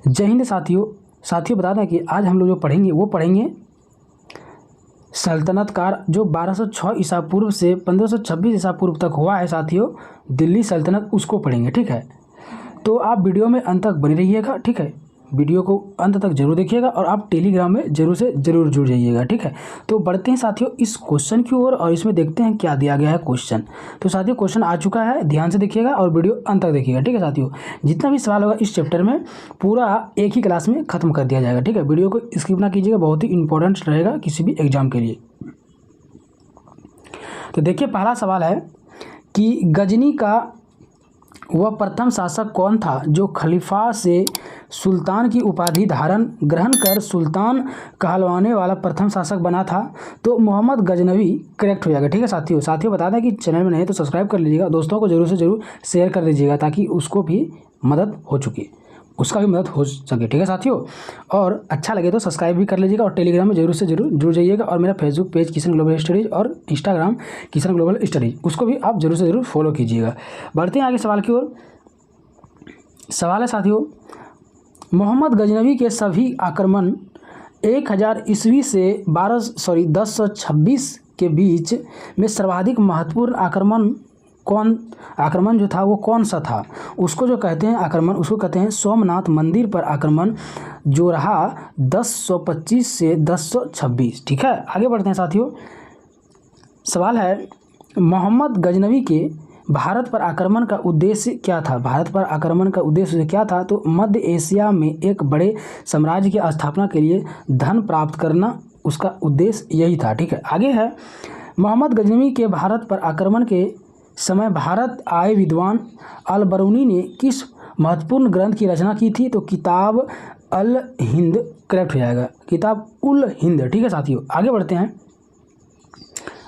जय हिंद साथियों बता दें कि आज हम लोग जो पढ़ेंगे वो पढ़ेंगे सल्तनत काल जो 1206 ईसा पूर्व से 1526 ईसा पूर्व तक हुआ है साथियों, दिल्ली सल्तनत, उसको पढ़ेंगे। ठीक है, तो आप वीडियो में अंत तक बने रहिएगा। ठीक है, वीडियो को अंत तक जरूर देखिएगा और आप टेलीग्राम में जरूर से जरूर जुड़ जाइएगा। ठीक है, तो बढ़ते हैं साथियों इस क्वेश्चन की ओर और इसमें देखते हैं क्या दिया गया है क्वेश्चन। तो साथियों क्वेश्चन आ चुका है, ध्यान से देखिएगा और वीडियो अंत तक देखिएगा। ठीक है साथियों, जितना भी सवाल होगा इस चैप्टर में पूरा एक ही क्लास में खत्म कर दिया जाएगा। ठीक है, वीडियो को स्किप ना कीजिएगा, बहुत ही इंपॉर्टेंट रहेगा किसी भी एग्जाम के लिए। तो देखिए पहला सवाल है कि गजनी का वह प्रथम शासक कौन था जो खलीफा से सुल्तान की उपाधि ग्रहण कर सुल्तान कहलवाने वाला प्रथम शासक बना था? तो मोहम्मद गजनवी करेक्ट हो जाएगा। ठीक है साथियों बता दें कि चैनल में नहीं तो सब्सक्राइब कर लीजिएगा, दोस्तों को जरूर से जरूर शेयर कर दीजिएगा ताकि उसको भी मदद हो सके। ठीक है साथियों, और अच्छा लगे तो सब्सक्राइब भी कर लीजिएगा और टेलीग्राम में जरूर से जरूर जुड़ जाइएगा और मेरा Facebook page Kishan global studies और इंस्टाग्राम किशन ग्लोबल स्टडीज़ उसको भी आप जरूर से जरूर फॉलो कीजिएगा। बढ़ते हैं आगे सवाल की ओर। सवाल है साथियों, मोहम्मद गजनवी के सभी आक्रमण 1000 ईस्वी से 1026 के बीच में सर्वाधिक महत्वपूर्ण आक्रमण जो था वो कौन सा था? उसको जो कहते हैं आक्रमण, उसको कहते हैं सोमनाथ मंदिर पर आक्रमण, जो रहा 1025 से 1026। ठीक है, आगे बढ़ते हैं साथियों। सवाल है, मोहम्मद गजनवी के भारत पर आक्रमण का उद्देश्य क्या था? भारत पर आक्रमण का उद्देश्य क्या था? तो मध्य एशिया में एक बड़े साम्राज्य की स्थापना के लिए धन प्राप्त करना उसका उद्देश्य यही था। ठीक है, आगे है, मोहम्मद गजनवी के भारत पर आक्रमण के समय भारत आए विद्वान अल बरूनी ने किस महत्वपूर्ण ग्रंथ की रचना की थी? तो किताब अल हिंद करेक्ट हो जाएगा, किताब उल हिंद। ठीक है साथियों, आगे बढ़ते हैं।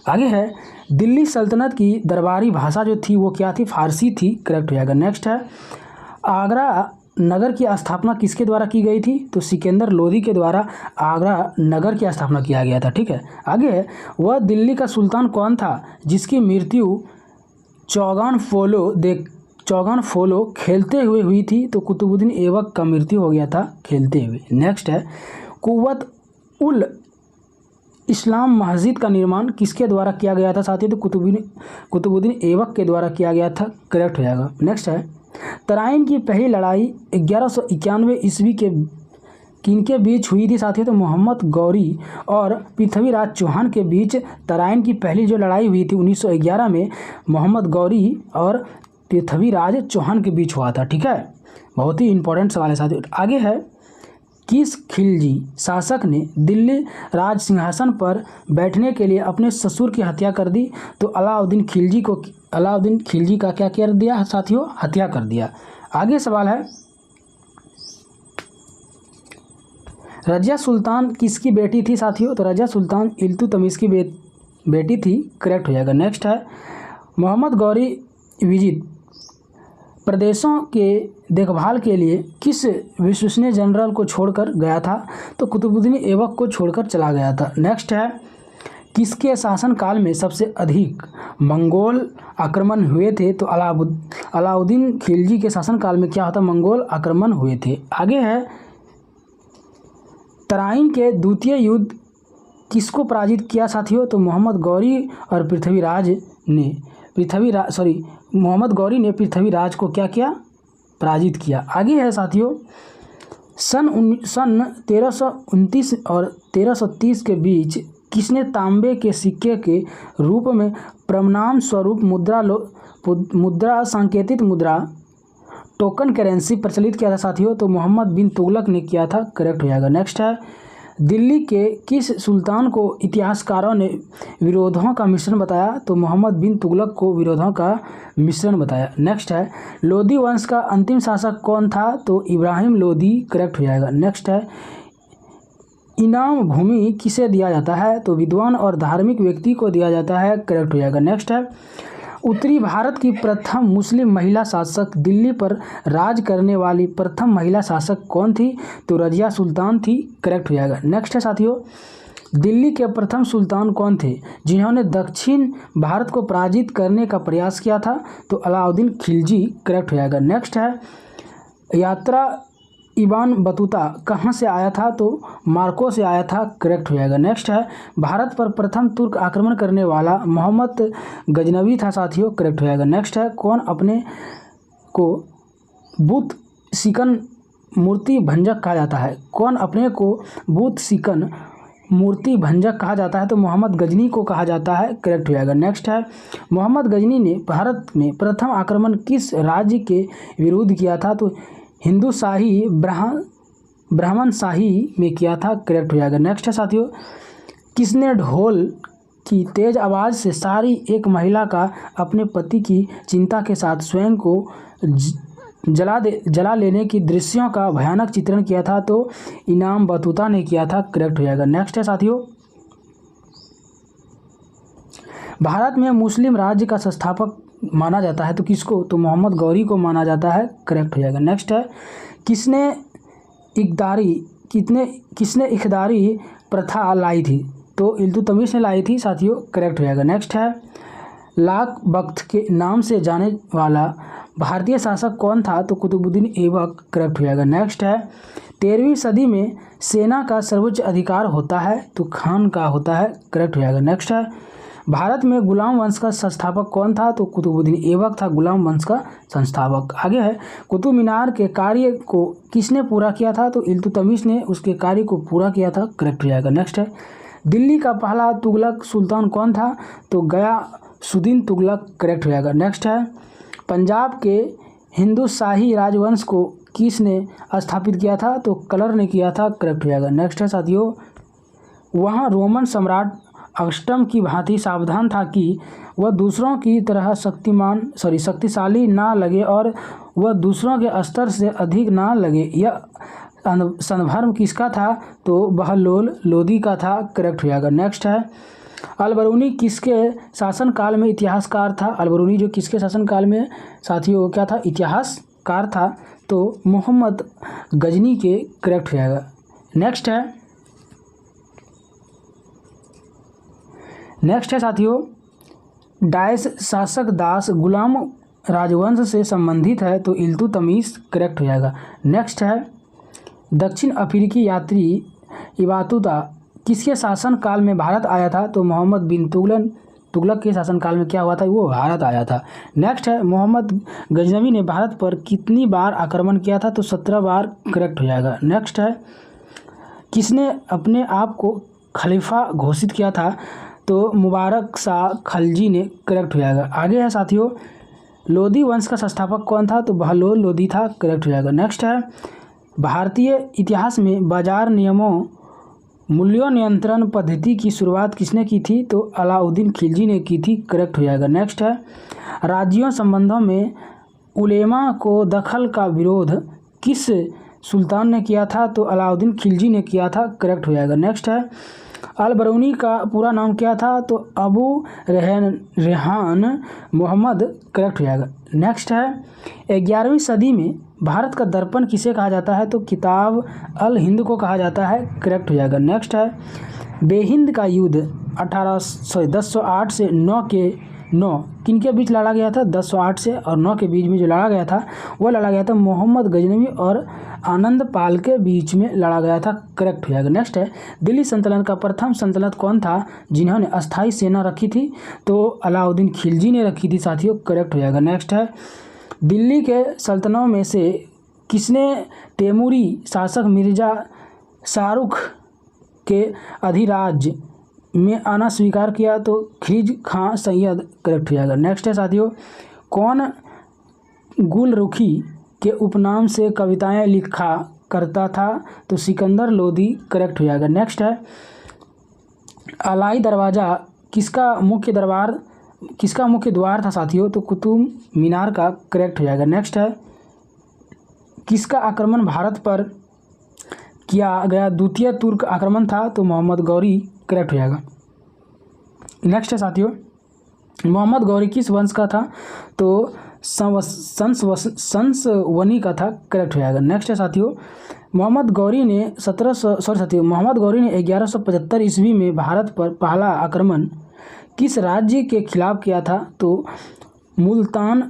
आगे है, दिल्ली सल्तनत की दरबारी भाषा जो थी वो क्या थी? फारसी थी, करेक्ट हो जाएगा। नेक्स्ट है, आगरा नगर की स्थापना किसके द्वारा की गई थी? तो सिकंदर लोदी के द्वारा आगरा नगर की स्थापना किया गया था। ठीक है, आगे है, वह दिल्ली का सुल्तान कौन था जिसकी मृत्यु चौगान फोलो खेलते हुए हुई थी? तो कुतुबुद्दीन ऐबक का मृत्यु हो गया था खेलते हुए। नेक्स्ट है, कुव्वत उल इस्लाम मस्जिद का निर्माण किसके द्वारा किया गया था साथियों? तो कुतुबुद्दीन ऐबक के द्वारा किया गया था, करेक्ट हो जाएगा। नेक्स्ट है, तराइन की पहली लड़ाई 1191 ईस्वी के किनके बीच हुई थी साथियों? तो मोहम्मद गौरी और पृथ्वीराज चौहान के बीच तराइन की पहली जो लड़ाई हुई थी 1911 में मोहम्मद गौरी और पृथ्वीराज चौहान के बीच हुआ था। ठीक है, बहुत ही इंपॉर्टेंट सवाल है साथियों। आगे है, किस खिलजी शासक ने दिल्ली राज सिंहासन पर बैठने के लिए अपने ससुर की हत्या कर दी? तो अलाउद्दीन खिलजी का क्या कर दिया साथियों? हत्या कर दिया। आगे सवाल है, रजिया सुल्तान किसकी बेटी थी साथियों? तो रजिया सुल्तान इल्तुतमिश की बेटी थी, करेक्ट हो जाएगा। नेक्स्ट है, मोहम्मद गौरी विजित प्रदेशों के देखभाल के लिए किस विश्वसनीय जनरल को छोड़कर गया था? तो कुतुबुद्दीन ऐबक को छोड़कर चला गया था। नेक्स्ट है, किसके शासनकाल में सबसे अधिक मंगोल आक्रमण हुए थे? तो अलाउद्दीन खिलजी के शासनकाल में क्या होता? मंगोल आक्रमण हुए थे। आगे है, तराइन के द्वितीय युद्ध किसको पराजित किया साथियों? तो मोहम्मद गौरी और मोहम्मद गौरी ने पृथ्वीराज को क्या किया? पराजित किया। आगे है साथियों, सन 1329 और 1330 के बीच किसने तांबे के सिक्के के रूप में प्रमाण स्वरूप मुद्रा सांकेतिक मुद्रा टोकन करेंसी प्रचलित किया था साथियों? तो मोहम्मद बिन तुगलक ने किया था, करेक्ट हो जाएगा। नेक्स्ट है, दिल्ली के किस सुल्तान को इतिहासकारों ने विरोधों का मिश्रण बताया? तो मोहम्मद बिन तुगलक को विरोधों का मिश्रण बताया। नेक्स्ट है, लोदी वंश का अंतिम शासक कौन था? तो इब्राहिम लोदी, करेक्ट हो जाएगा। नेक्स्ट है, इनाम भूमि किसे दिया जाता है? तो विद्वान और धार्मिक व्यक्ति को दिया जाता है, करेक्ट हो जाएगा। नेक्स्ट है, उत्तरी भारत की प्रथम मुस्लिम महिला शासक, दिल्ली पर राज करने वाली प्रथम महिला शासक कौन थी? तो रजिया सुल्तान थी, करेक्ट हो जाएगा। नेक्स्ट है साथियों, दिल्ली के प्रथम सुल्तान कौन थे जिन्होंने दक्षिण भारत को पराजित करने का प्रयास किया था? तो अलाउद्दीन खिलजी, करेक्ट हो जाएगा। नेक्स्ट है, इबान बतूता कहाँ से आया था? तो मार्को से आया था, करेक्ट हो जाएगा। नेक्स्ट है भारत पर प्रथम तुर्क आक्रमण करने वाला मोहम्मद गजनवी था साथियों, करेक्ट हो जाएगा। नेक्स्ट है कौन अपने को बुत सिकन मूर्ति भंजक कहा जाता है? कौन अपने को बुत सिकन मूर्ति भंजक कहा जाता है? तो मोहम्मद गजनी को कहा जाता है, करेक्ट हो जाएगा। नेक्स्ट है मोहम्मद गजनी ने भारत में प्रथम आक्रमण किस राज्य के विरुद्ध किया था? तो हिंदू शाही ब्राह्मण शाही में किया था, करेक्ट हो जाएगा। नेक्स्ट है साथियों किसने ढोल की तेज आवाज़ से सारी एक महिला का अपने पति की चिंता के साथ स्वयं को जला लेने की दृश्यों का भयानक चित्रण किया था? तो इनाम बतूता ने किया था, करेक्ट हो जाएगा। नेक्स्ट है साथियों भारत में मुस्लिम राज्य का संस्थापक माना जाता है तो किसको? तो मोहम्मद गौरी को माना जाता है, करेक्ट हो जाएगा। नेक्स्ट है किसने इखदारी प्रथा लाई थी? तो इल्तुतमिश ने लाई थी साथियों, करेक्ट हो जाएगा। नेक्स्ट है लाख बख्त के नाम से जाने वाला भारतीय शासक कौन था? तो कुतुबुद्दीन ऐबक, करेक्ट हो जाएगा। नेक्स्ट है 13वीं सदी में सेना का सर्वोच्च अधिकार होता है तो खान का होता है, करेक्ट हो जाएगा। नेक्स्ट है भारत में गुलाम वंश का संस्थापक कौन था? तो कुतुबुद्दीन ऐबक था गुलाम वंश का संस्थापक। आगे है कुतुब मीनार के कार्य को किसने पूरा किया था? तो इल्तुतमिश ने उसके कार्य को पूरा किया था, करेक्ट हो जाएगा। नेक्स्ट है दिल्ली का पहला तुगलक सुल्तान कौन था? तो गयासुद्दीन तुगलक, करेक्ट हो जाएगा। नेक्स्ट है पंजाब के हिंदू शाही राजवंश को किसने स्थापित किया था? तो कलर ने किया था, करेक्ट हो जाएगा। नेक्स्ट है साथियों वहाँ रोमन सम्राट अगस्टम की भांति सावधान था कि वह दूसरों की तरह शक्तिशाली ना लगे और वह दूसरों के स्तर से अधिक ना लगे। यह संदर्भ किसका था? तो बहलोल लोदी का था, करेक्ट हो जाएगा। नेक्स्ट है अलबरूनी किसके शासनकाल में इतिहासकार था? अलबरूनी जो किसके शासनकाल में साथियों क्या था? इतिहासकार था, तो मोहम्मद गजनी के, करेक्ट हो जाएगा। नेक्स्ट है साथियों डायस शासक दास गुलाम राजवंश से संबंधित है तो इल्तुतमिश, करेक्ट हो जाएगा। नेक्स्ट है दक्षिण अफ्रीकी यात्री इबातुता किसके शासन काल में भारत आया था? तो मोहम्मद बिन तुगलक के शासनकाल में क्या हुआ था? वो भारत आया था। नेक्स्ट है मोहम्मद गजनवी ने भारत पर कितनी बार आक्रमण किया था? तो 17 बार, करेक्ट हो जाएगा। नेक्स्ट है किसने अपने आप को खलीफा घोषित किया था? तो मुबारक शाह खलजी ने, करेक्ट हो जाएगा। आगे है साथियों लोदी वंश का संस्थापक कौन था? तो बहलोल लोदी था, करेक्ट हो जाएगा। नेक्स्ट है भारतीय इतिहास में बाजार नियमों मूल्यों नियंत्रण पद्धति की शुरुआत किसने की थी? तो अलाउद्दीन खिलजी ने की थी, करेक्ट हो जाएगा। नेक्स्ट है राज्यों संबंधों में उलेमा को दखल का विरोध किस सुल्तान ने किया था? तो अलाउद्दीन खिलजी ने किया था, करेक्ट हो जाएगा। नेक्स्ट है अलबरूनी का पूरा नाम क्या था? तो अबू रेहान मोहम्मद, करेक्ट हो जाएगा। नेक्स्ट है 11वीं सदी में भारत का दर्पण किसे कहा जाता है? तो किताब अल हिंद को कहा जाता है, करेक्ट हो जाएगा। नेक्स्ट है बेहिंद का युद्ध 1008 से 9 किनके बीच लड़ा गया था? 1008 से और 9 के बीच में जो लड़ा गया था वो लड़ा गया था मोहम्मद गजनवी और आनंद पाल के बीच में लड़ा गया था, करेक्ट हो जाएगा। नेक्स्ट है दिल्ली सल्तनत का प्रथम सल्तनत कौन था जिन्होंने अस्थाई सेना रखी थी? तो अलाउद्दीन खिलजी ने रखी थी साथियों, करेक्ट हो जाएगा। नेक्स्ट है दिल्ली के सल्तनतों में से किसने तैमूरी शासक मिर्जा शाहरुख के अधिराज्य में आना स्वीकार किया? तो खिलजी खां सैयद, करेक्ट हो जाएगा। नेक्स्ट है साथियों कौन गुलरुखी के उपनाम से कविताएं लिखा करता था? तो सिकंदर लोदी, करेक्ट हो जाएगा। नेक्स्ट है अलाई दरवाज़ा किसका मुख्य द्वार था साथियों? तो कुतुब मीनार का, करेक्ट हो जाएगा। नेक्स्ट है किसका आक्रमण भारत पर किया गया द्वितीय तुर्क आक्रमण था? तो मोहम्मद गौरी, करेक्ट हो जाएगा। नेक्स्ट है साथियों मोहम्मद गौरी किस वंश का था? तो संसवनी का था, करेक्ट हो जाएगा। नेक्स्ट है साथियों मोहम्मद गौरी ने 1175 ईस्वी में भारत पर पहला आक्रमण किस राज्य के खिलाफ किया था? तो मुल्तान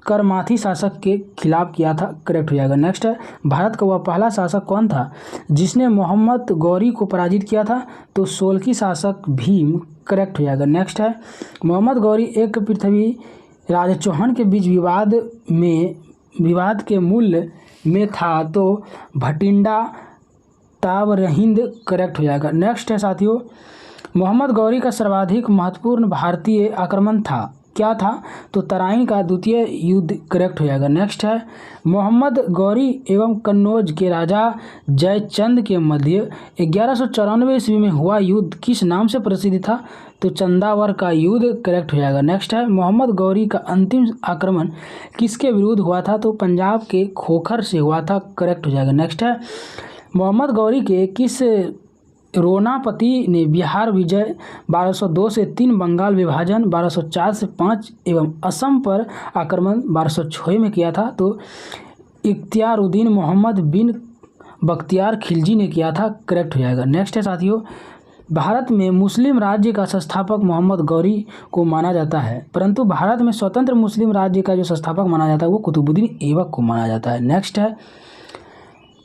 करमाथी शासक के खिलाफ किया था, करेक्ट हो जाएगा। नेक्स्ट है, भारत का वह पहला शासक कौन था जिसने मोहम्मद गौरी को पराजित किया था, तो सोलकी शासक भीम, करेक्ट हो जाएगा। नेक्स्ट है, मोहम्मद गौरी एक पृथ्वी राज चौहान के बीच विवाद के मूल में था, तो भटिंडा ताबरहिंद, करेक्ट हो जाएगा। नेक्स्ट है साथियों, मोहम्मद गौरी का सर्वाधिक महत्वपूर्ण भारतीय आक्रमण था, क्या था, तो तराइन का द्वितीय युद्ध, करेक्ट हो जाएगा। नेक्स्ट है, मोहम्मद गौरी एवं कन्नौज के राजा जयचंद के मध्य 1194 ईस्वी में हुआ युद्ध किस नाम से प्रसिद्ध था, तो चंदावर का युद्ध, करेक्ट हो जाएगा। नेक्स्ट है, मोहम्मद गौरी का अंतिम आक्रमण किसके विरुद्ध हुआ था, तो पंजाब के खोखर से हुआ था, करेक्ट हो जाएगा। नेक्स्ट है, मोहम्मद गौरी के किस रोनापति ने बिहार विजय 1202 से 3, बंगाल विभाजन 1204 से 5 एवं असम पर आक्रमण 1206 में किया था, तो इख्तियारुद्दीन मोहम्मद बिन बख्तियार खिलजी ने किया था, करेक्ट हो जाएगा। नेक्स्ट है साथियों, भारत में मुस्लिम राज्य का संस्थापक मोहम्मद गौरी को माना जाता है, परंतु भारत में स्वतंत्र मुस्लिम राज्य का जो संस्थापक माना जाता है वो कुतुबुद्दीन ऐबक को माना जाता है। नेक्स्ट है,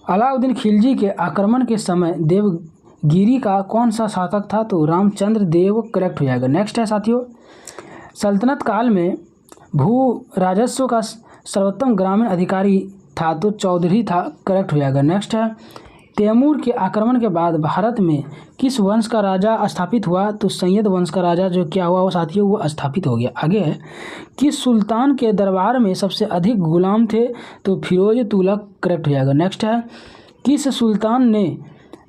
अलाउद्दीन खिलजी के आक्रमण के समय देवगिरी का कौन सा शासक था, तो रामचंद्र देव, करेक्ट हो जाएगा। नेक्स्ट है साथियों, सल्तनत काल में भू राजस्व का सर्वोत्तम ग्रामीण अधिकारी था, तो चौधरी था, करेक्ट हो जाएगा। नेक्स्ट है, तैमूर के आक्रमण के बाद भारत में किस वंश का राजा स्थापित हुआ, तो सैयद वंश का राजा जो क्या हुआ वो साथियों वो स्थापित हो गया। आगे है, किस सुल्तान के दरबार में सबसे अधिक गुलाम थे, तो फिरोज तुगलक, करेक्ट हो जाएगा। नेक्स्ट है, किस सुल्तान ने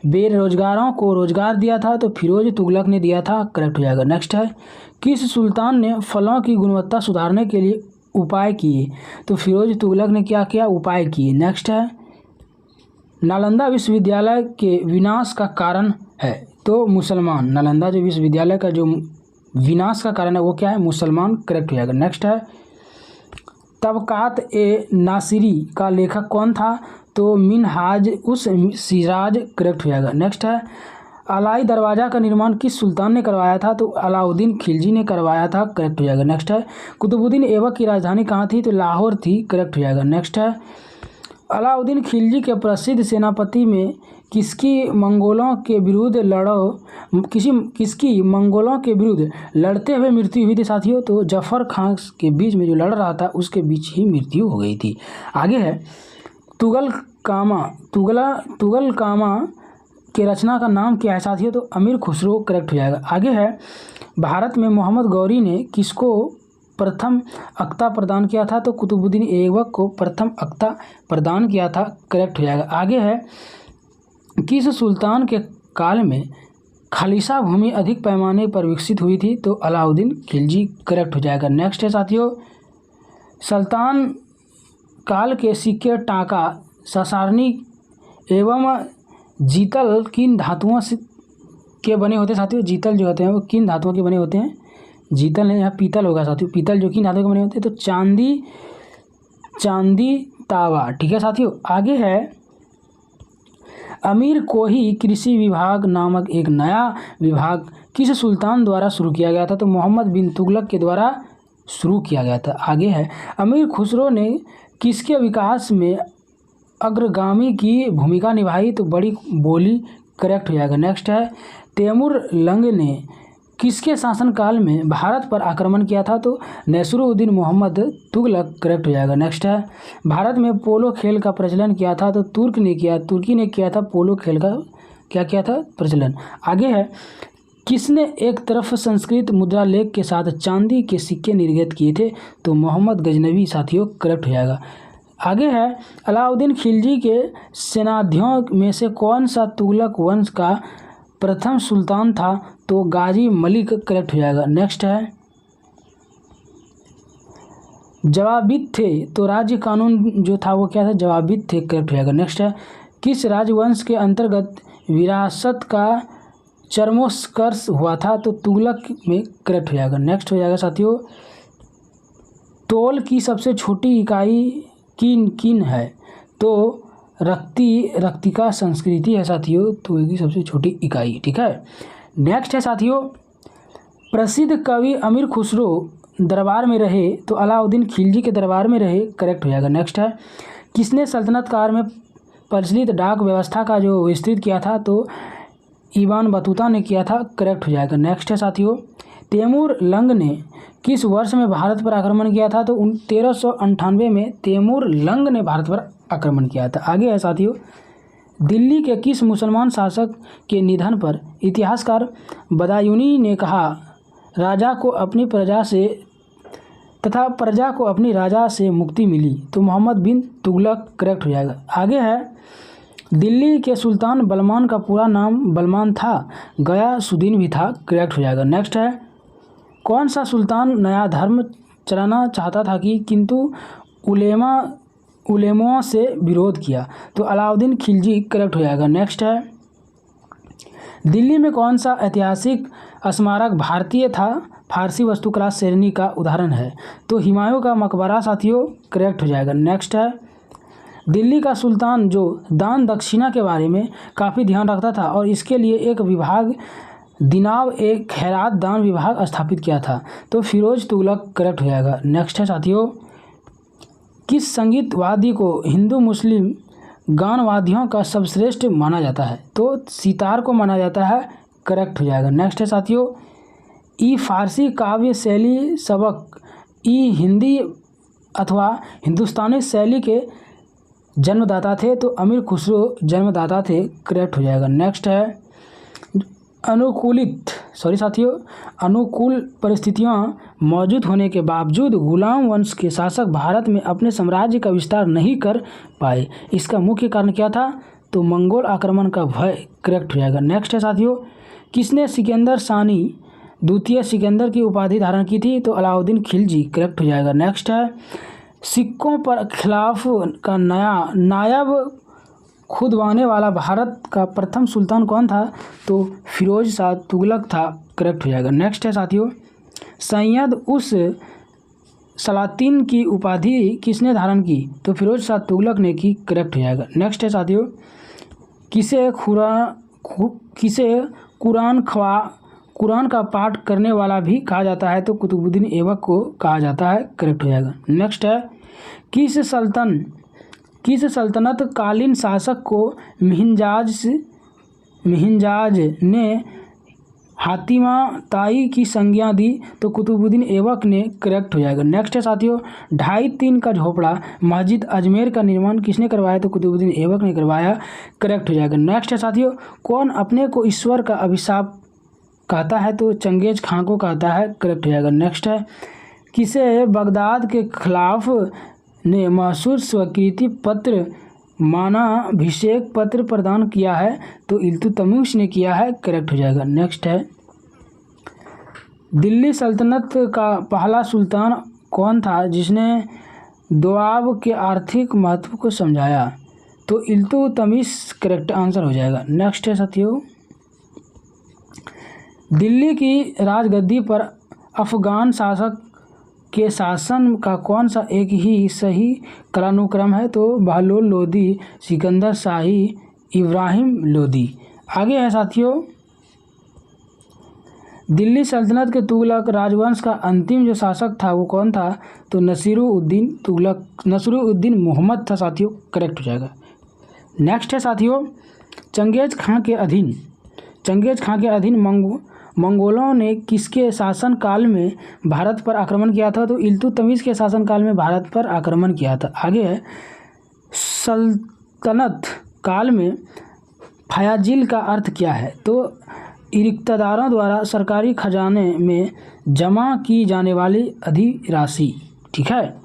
बेरोजगारों को रोजगार दिया था, तो फिरोज तुगलक ने दिया था, करेक्ट हो जाएगा। नेक्स्ट है, किस सुल्तान ने फलों की गुणवत्ता सुधारने के लिए उपाय किए, तो फिरोज तुगलक ने क्या किया, उपाय किए। नेक्स्ट है, नालंदा विश्वविद्यालय के विनाश का कारण है, तो मुसलमान, नालंदा जो विश्वविद्यालय का जो विनाश का कारण है वो क्या है, मुसलमान, करेक्ट हो जाएगा। नेक्स्ट है, तबकात ए नासिरी का लेखक कौन था, तो मिनहाज उस सिराज, करेक्ट हो जाएगा। नेक्स्ट है, अलाई दरवाज़ा का निर्माण किस सुल्तान ने करवाया था, तो अलाउद्दीन खिलजी ने करवाया था, करेक्ट हो जाएगा। नेक्स्ट है, कुतुबुद्दीन ऐबक की राजधानी कहाँ थी, तो लाहौर थी, करेक्ट हो जाएगा। नेक्स्ट है, अलाउद्दीन खिलजी के प्रसिद्ध सेनापति में किसकी मंगोलों के विरुद्ध लड़ते हुए मृत्यु हुई थी साथियों, तो जफर खान के बीच में जो लड़ रहा था उसके बीच ही मृत्यु हो गई थी। आगे है, तुगलकामा के रचना का नाम क्या है साथियों, तो अमीर खुसरो, करेक्ट हो जाएगा। आगे है, भारत में मोहम्मद गौरी ने किसको प्रथम अख्ता प्रदान किया था, तो कुतुबुद्दीन ऐबक को प्रथम अख्ता प्रदान किया था, करेक्ट हो जाएगा। आगे है, किस सुल्तान के काल में खालिसा भूमि अधिक पैमाने पर विकसित हुई थी, तो अलाउद्दीन खिलजी, करेक्ट हो जाएगा। नेक्स्ट है साथियों, सुल्तान काल के सिक्के टाँका, ससारनी एवं जीतल किन धातुओं से के बने होते हैं साथियों, जीतल जो होते हैं वो किन धातुओं के बने होते हैं, जीतल नहीं, यहाँ पीतल होगा साथियों, पीतल जो किन धातुओं के बने होते हैं, तो चांदी तावा, ठीक है साथियों। आगे है, अमीर कोही कृषि विभाग नामक एक नया विभाग किस सुल्तान द्वारा शुरू किया गया था, तो मोहम्मद बिन तुगलक के द्वारा शुरू किया गया था। आगे है, अमीर खुसरो ने किसके विकास में अग्रगामी की भूमिका निभाई, तो बड़ी बोली, करेक्ट हो जाएगा। नेक्स्ट है, तैमूर लंग ने किसके शासनकाल में भारत पर आक्रमण किया था, तो नसीरुद्दीन मोहम्मद तुगलक, करेक्ट हो जाएगा। नेक्स्ट है, भारत में पोलो खेल का प्रचलन किया था, तो तुर्की ने किया था पोलो खेल का क्या किया था, प्रचलन। आगे है, किसने एक तरफ संस्कृत मुद्रा लेख के साथ चांदी के सिक्के निर्गत किए थे, तो मोहम्मद गजनवी साथियों, करेक्ट हो जाएगा। आगे है, अलाउद्दीन खिलजी के सेनाधियों में से कौन सा तुगलक वंश का प्रथम सुल्तान था, तो गाजी मलिक, करेक्ट हो जाएगा। नेक्स्ट है, जवाबित थे, तो राज्य कानून जो था वो क्या था, जवाबित थे, करेक्ट हो जाएगा। नेक्स्ट है, किस राजवंश के अंतर्गत विरासत का चरमोत्कर्ष हुआ था, तो तुगलक में, करेक्ट हो जाएगा। नेक्स्ट हो जाएगा साथियों, तौल की सबसे छोटी इकाई किन है, तो रक्तिका संस्कृति है साथियों, तो इसकी सबसे छोटी इकाई, ठीक है। नेक्स्ट है साथियों, प्रसिद्ध कवि अमीर खुसरो दरबार में रहे? तो अलाउद्दीन खिलजी के दरबार में रहे, करेक्ट हो जाएगा। नेक्स्ट है, किसने सल्तनत काल में प्रचलित डाक व्यवस्था का जो विस्तृत किया था? तो इब्न बतूता ने किया था, करेक्ट हो जाएगा। नेक्स्ट है साथियों, तैमूर लंग ने किस वर्ष में भारत पर आक्रमण किया था? तो 1398 में तैमूर लंग ने भारत पर आक्रमण किया था। आगे है साथियों, दिल्ली के किस मुसलमान शासक के निधन पर इतिहासकार बदायूनी ने कहा राजा को अपनी प्रजा से तथा प्रजा को अपनी राजा से मुक्ति मिली? तो मोहम्मद बिन तुगलक, करेक्ट हो जाएगा। आगे है, दिल्ली के सुल्तान बलमान का पूरा नाम बलमान था, गयासुद्दीन भी था, करेक्ट हो जाएगा। नेक्स्ट है, कौन सा सुल्तान नया धर्म चलाना चाहता था किंतु उलेमाओं से विरोध किया? तो अलाउद्दीन खिलजी, करेक्ट हो जाएगा। नेक्स्ट है, दिल्ली में कौन सा ऐतिहासिक स्मारक भारतीय था फारसी वास्तुकला श्रेणी का उदाहरण है? तो हुमायूं का मकबरा साथियों, करेक्ट हो जाएगा। नेक्स्ट है, दिल्ली का सुल्तान जो दान दक्षिणा के बारे में काफ़ी ध्यान रखता था और इसके लिए एक विभाग दिनाव एक खैरात दान विभाग स्थापित किया था? तो फिरोज तुगलक, करेक्ट हो जाएगा। नेक्स्ट है साथियों, किस संगीत वाद्य को हिंदू मुस्लिम गान वाद्यों का सर्वश्रेष्ठ माना जाता है? तो सितार को माना जाता है, करेक्ट हो जाएगा। नेक्स्ट है साथियों, ई फारसी काव्य शैली सबक ई हिंदी अथवा हिंदुस्तानी शैली के जन्मदाता थे? तो अमीर खुसरो जन्मदाता थे, करेक्ट हो जाएगा। नेक्स्ट है, अनुकूल परिस्थितियां मौजूद होने के बावजूद गुलाम वंश के शासक भारत में अपने साम्राज्य का विस्तार नहीं कर पाए, इसका मुख्य कारण क्या था? तो मंगोल आक्रमण का भय, करेक्ट हो जाएगा। नेक्स्ट है साथियों, किसने सिकंदर सानी द्वितीय सिकंदर की उपाधि धारण की थी? तो अलाउद्दीन खिलजी, करेक्ट हो जाएगा। नेक्स्ट है, सिक्कों पर खिलाफ का नायब खुदवाने वाला भारत का प्रथम सुल्तान कौन था? तो फिरोज शाह तुगलक था, करेक्ट हो जाएगा। नेक्स्ट है साथियों, सैयद उस सलातीन की उपाधि किसने धारण की? तो फिरोज शाह तुगलक ने की, करेक्ट हो जाएगा। नेक्स्ट है साथियों, किसे कुरान का पाठ करने वाला भी कहा जाता है? तो कुतुबुद्दीन ऐबक को कहा जाता है, करेक्ट हो जाएगा। नेक्स्ट है, किस सल्तनत कालीन शासक को मिहिंजाज ने हातिमा ताई की संज्ञा दी? तो कुतुबुद्दीन ऐबक ने, करेक्ट हो जाएगा। नेक्स्ट है साथियों, 2.5-3 का झोपड़ा मस्जिद अजमेर का निर्माण किसने करवाया? तो कुतुबुद्दीन ऐबक ने करवाया, करेक्ट हो जाएगा। नेक्स्ट है साथियों, कौन अपने को ईश्वर का अभिशाप कहता है? तो चंगेज खां को कहता है, करेक्ट हो जाएगा। नेक्स्ट है, किसे बगदाद के खिलाफ ने मशहूर स्वीकृति पत्र मानाभिषेक पत्र प्रदान किया है? तो इल्तुतमिश ने किया है, करेक्ट हो जाएगा। नेक्स्ट है, दिल्ली सल्तनत का पहला सुल्तान कौन था जिसने दोआब के आर्थिक महत्व को समझाया? तो इल्तुतमिश, करेक्ट आंसर हो जाएगा। नेक्स्ट है साथियों, दिल्ली की राजगद्दी पर अफगान शासक के शासन का कौन सा एक ही सही कालानुक्रम है? तो बहलोल लोदी, सिकंदर शाही, इब्राहिम लोदी। आगे है साथियों, दिल्ली सल्तनत के तुगलक राजवंश का अंतिम जो शासक था वो कौन था? तो नसीरुद्दीन मोहम्मद था साथियों, करेक्ट हो जाएगा। नेक्स्ट है साथियों, चंगेज खां के अधीन मंगोलों ने किसके शासनकाल में भारत पर आक्रमण किया था? तो इल्तुतमिश के शासनकाल में भारत पर आक्रमण किया था। आगे है, सल्तनत काल में फयाजिल का अर्थ क्या है? तो इक़्तिदारों द्वारा सरकारी खजाने में जमा की जाने वाली अधिराशि, ठीक है,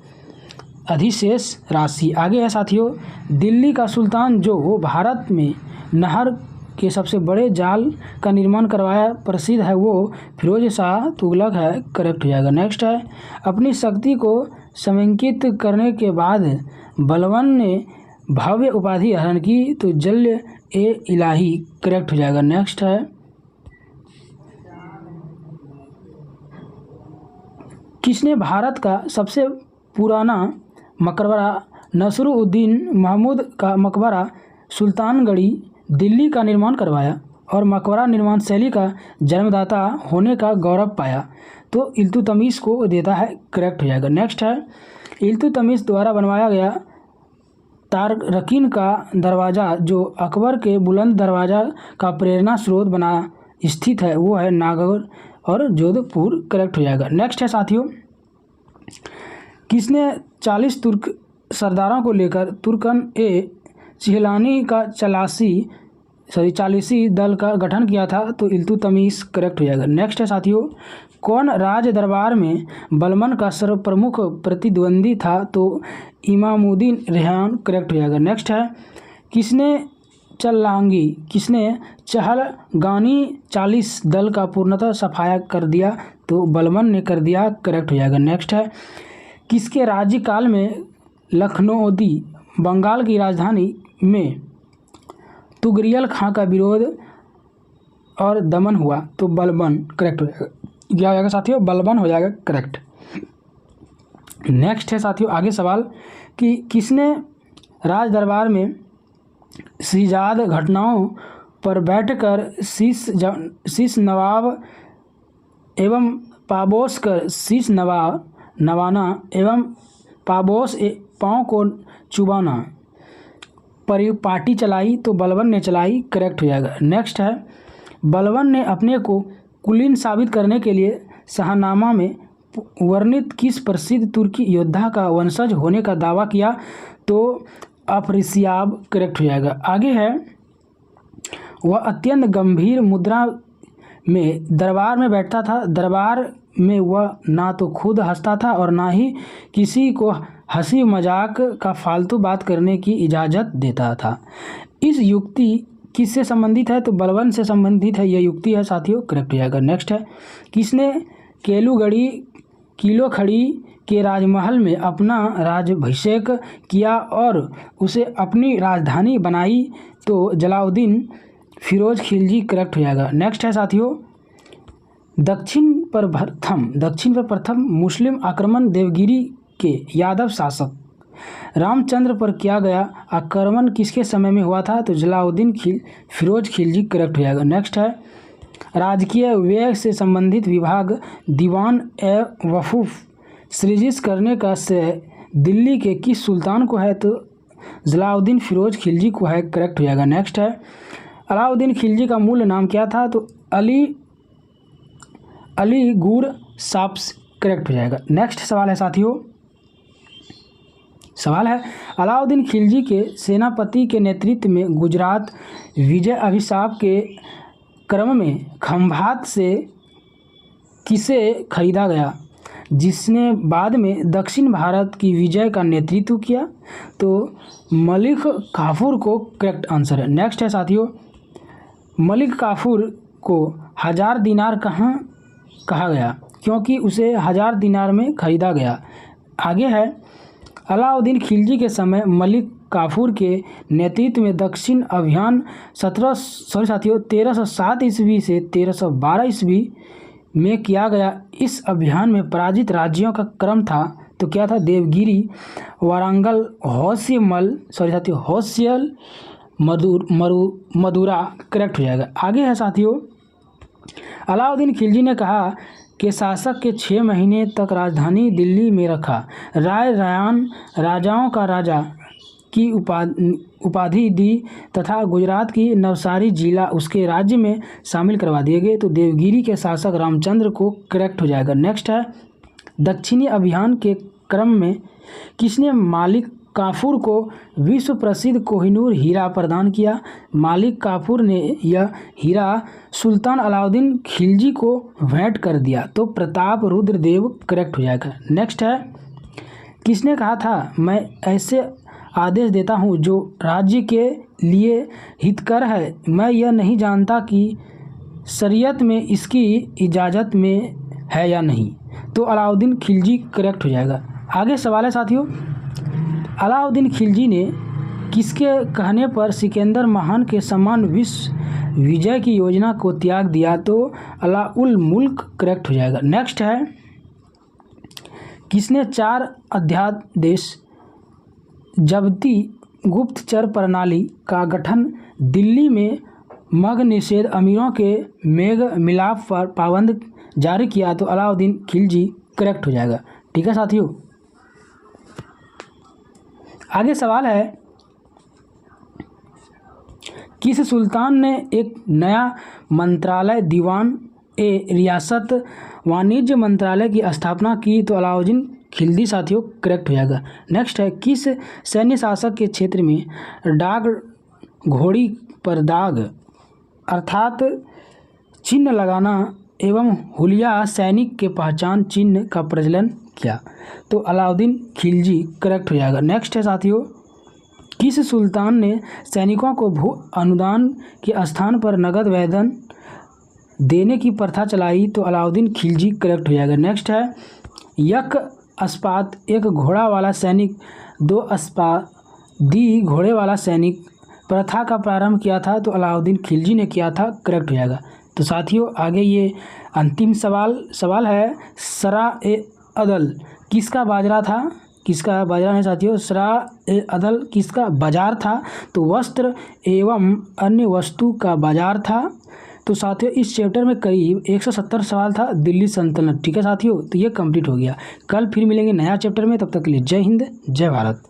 अधिशेष राशि। आगे है साथियों, दिल्ली का सुल्तान जो भारत में नहर के सबसे बड़े जाल का निर्माण करवाया प्रसिद्ध है वो फिरोज शाह तुगलक है, करेक्ट हो जाएगा। नेक्स्ट है, अपनी शक्ति को समेकित करने के बाद बलबन ने भव्य उपाधि धारण की? तो जल्य ए इलाही, करेक्ट हो जाएगा। नेक्स्ट है, किसने भारत का सबसे पुराना मकबरा नसरुद्दीन महमूद का मकबरा सुल्तानगढ़ी दिल्ली का निर्माण करवाया और मकबरा निर्माण शैली का जन्मदाता होने का गौरव पाया? तो इल्तुतमिश को देता है, करेक्ट हो जाएगा। नेक्स्ट है इल्तुतमिश द्वारा बनवाया गया तारकिन का दरवाज़ा जो अकबर के बुलंद दरवाज़ा का प्रेरणा स्रोत बना स्थित है वो है नागौर और जोधपुर, करेक्ट हो जाएगा। नेक्स्ट है साथियों, किसने 40 तुर्क सरदारों को लेकर तुर्कन ए चिहलानी का चालीसी दल का गठन किया था? तो इल्तुतमिश, करेक्ट हो जाएगा। नेक्स्ट है साथियों, कौन राज दरबार में बलबन का सर्वप्रमुख प्रतिद्वंदी था? तो इमामुद्दीन रेहान, करेक्ट हो जाएगा। नेक्स्ट है किसने चहलगानी 40 दल का पूर्णतः सफाया कर दिया? तो बलबन ने कर दिया, करेक्ट हो जाएगा। नेक्स्ट है किसके राज्यकाल में लखनऊदी बंगाल की राजधानी में तुगरियल खां का विरोध और दमन हुआ? तो बलबन, करेक्ट हो जाएगा। क्या हो जाएगा साथियों? बलबन हो जाएगा, करेक्ट। नेक्स्ट है साथियों आगे सवाल कि किसने राज दरबार में श्रीजाद घटनाओं पर बैठकर शीश नवाब एवं पाबोस कर शीश नवाना एवं पाबोस पाँव को चुबाना परिपाटी चलाई? तो बलबन ने चलाई, करेक्ट हो जाएगा। नेक्स्ट है बलबन ने अपने को कुलीन साबित करने के लिए शाहनामा में वर्णित किस प्रसिद्ध तुर्की योद्धा का वंशज होने का दावा किया? तो अफरसियाब, करेक्ट हो जाएगा। आगे है वह अत्यंत गंभीर मुद्रा में दरबार में बैठता था। दरबार में वह ना तो खुद हंसता था और ना ही किसी को हंसी मजाक का फालतू बात करने की इजाज़त देता था। इस युक्ति किससे संबंधित है? तो बलबन से संबंधित है यह युक्ति है साथियों, करेक्ट हो जाएगा। नेक्स्ट है किसने किलो खड़ी के राजमहल में अपना राज्याभिषेक किया और उसे अपनी राजधानी बनाई? तो जलालुद्दीन फिरोज खिलजी, करेक्ट हो जाएगा। नेक्स्ट है साथियों दक्षिण पर प्रथम मुस्लिम आक्रमण देवगिरी के यादव शासक रामचंद्र पर किया गया आक्रमण किसके समय में हुआ था? तो जलालुद्दीन फिरोज खिलजी, करेक्ट हो जाएगा। नेक्स्ट है राजकीय व्यय से संबंधित विभाग दीवान ए वफूफ सृजित करने का श्रेय दिल्ली के किस सुल्तान को है? तो जलालुद्दीन फिरोज खिलजी को है, करेक्ट हो जाएगा। नेक्स्ट है अलाउद्दीन खिलजी का मूल नाम क्या था? तो अली गुर साप्स, करेक्ट हो जाएगा। नेक्स्ट सवाल है साथियों, सवाल है अलाउद्दीन खिलजी के सेनापति के नेतृत्व में गुजरात विजय अभिषेक के क्रम में खंभात से किसे खरीदा गया जिसने बाद में दक्षिण भारत की विजय का नेतृत्व किया? तो मलिक काफूर को करेक्ट आंसर है। नेक्स्ट है साथियों मलिक काफूर को 1000 दिनार कहाँ कहा गया? क्योंकि उसे 1000 दिनार में खरीदा गया। आगे है अलाउद्दीन खिलजी के समय मलिक काफूर के नेतृत्व में दक्षिण अभियान 1307 ईस्वी से 1312 ईस्वी में किया गया। इस अभियान में पराजित राज्यों का क्रम था तो क्या था? देवगिरी, वारंगल, होसियल, मदुरा, करेक्ट हो जाएगा। आगे है साथियों अलाउद्दीन खिलजी ने कहा कि शासक के 6 महीने तक राजधानी दिल्ली में रखा। रायन राजाओं का राजा की उपाधि दी तथा गुजरात की नवसारी जिला उसके राज्य में शामिल करवा दिए गए। तो देवगिरी के शासक रामचंद्र को, करेक्ट हो जाएगा। नेक्स्ट है दक्षिणी अभियान के क्रम में किसने मालिक काफूर को विश्व प्रसिद्ध कोहिनूर हीरा प्रदान किया? मालिक काफूर ने यह हीरा सुल्तान अलाउद्दीन खिलजी को भेंट कर दिया। तो प्रताप रुद्र देव, करेक्ट हो जाएगा। नेक्स्ट है किसने कहा था मैं ऐसे आदेश देता हूं जो राज्य के लिए हितकर है, मैं यह नहीं जानता कि शरीयत में इसकी इजाज़त में है या नहीं? तो अलाउद्दीन खिलजी, करेक्ट हो जाएगा। आगे सवाल है साथियों अलाउद्दीन खिलजी ने किसके कहने पर सिकंदर महान के समान विश्व विजय की योजना को त्याग दिया? तो अलाउल मुल्क, करेक्ट हो जाएगा। नेक्स्ट है किसने 4 अध्यादेश जब्ती गुप्तचर प्रणाली का गठन दिल्ली में मद्य निषेध अमीरों के मेघ मिलाप पर जारी किया तो अलाउद्दीन खिलजी करेक्ट हो जाएगा। ठीक है साथियों, आगे सवाल है, किस सुल्तान ने एक नया मंत्रालय दीवान ए रियासत वाणिज्य मंत्रालय की स्थापना की? तो अलाउद्दीन खिलजी साथियों करेक्ट हो जाएगा। नेक्स्ट है, किस सैन्य शासक के क्षेत्र में डाग घोड़ी पर दाग अर्थात चिन्ह लगाना एवं हुलिया सैनिक के पहचान चिन्ह का प्रचलन किया? तो अलाउद्दीन खिलजी करेक्ट हो जाएगा। नेक्स्ट है साथियों, किस सुल्तान ने सैनिकों को भू अनुदान के स्थान पर नगद वेतन देने की प्रथा चलाई? तो अलाउद्दीन खिलजी करेक्ट हो जाएगा। नेक्स्ट है, यक अस्पात एक घोड़ा वाला सैनिक दो अस्पादी घोड़े वाला सैनिक प्रथा का प्रारंभ किया था? तो अलाउद्दीन खिलजी ने किया था, करेक्ट हो जाएगा। तो साथियों आगे ये अंतिम सवाल है, सरा ए अदल किसका बाजरा था? किसका बाजरा है साथियों? सरा ए अदल किसका बाजार था? तो वस्त्र एवं अन्य वस्तु का बाजार था। तो साथियों इस चैप्टर में करीब 170 सवाल था, दिल्ली सल्तनत। ठीक है साथियों, तो ये कंप्लीट हो गया। कल फिर मिलेंगे नया चैप्टर में, तब तक के लिए जय हिंद जय भारत।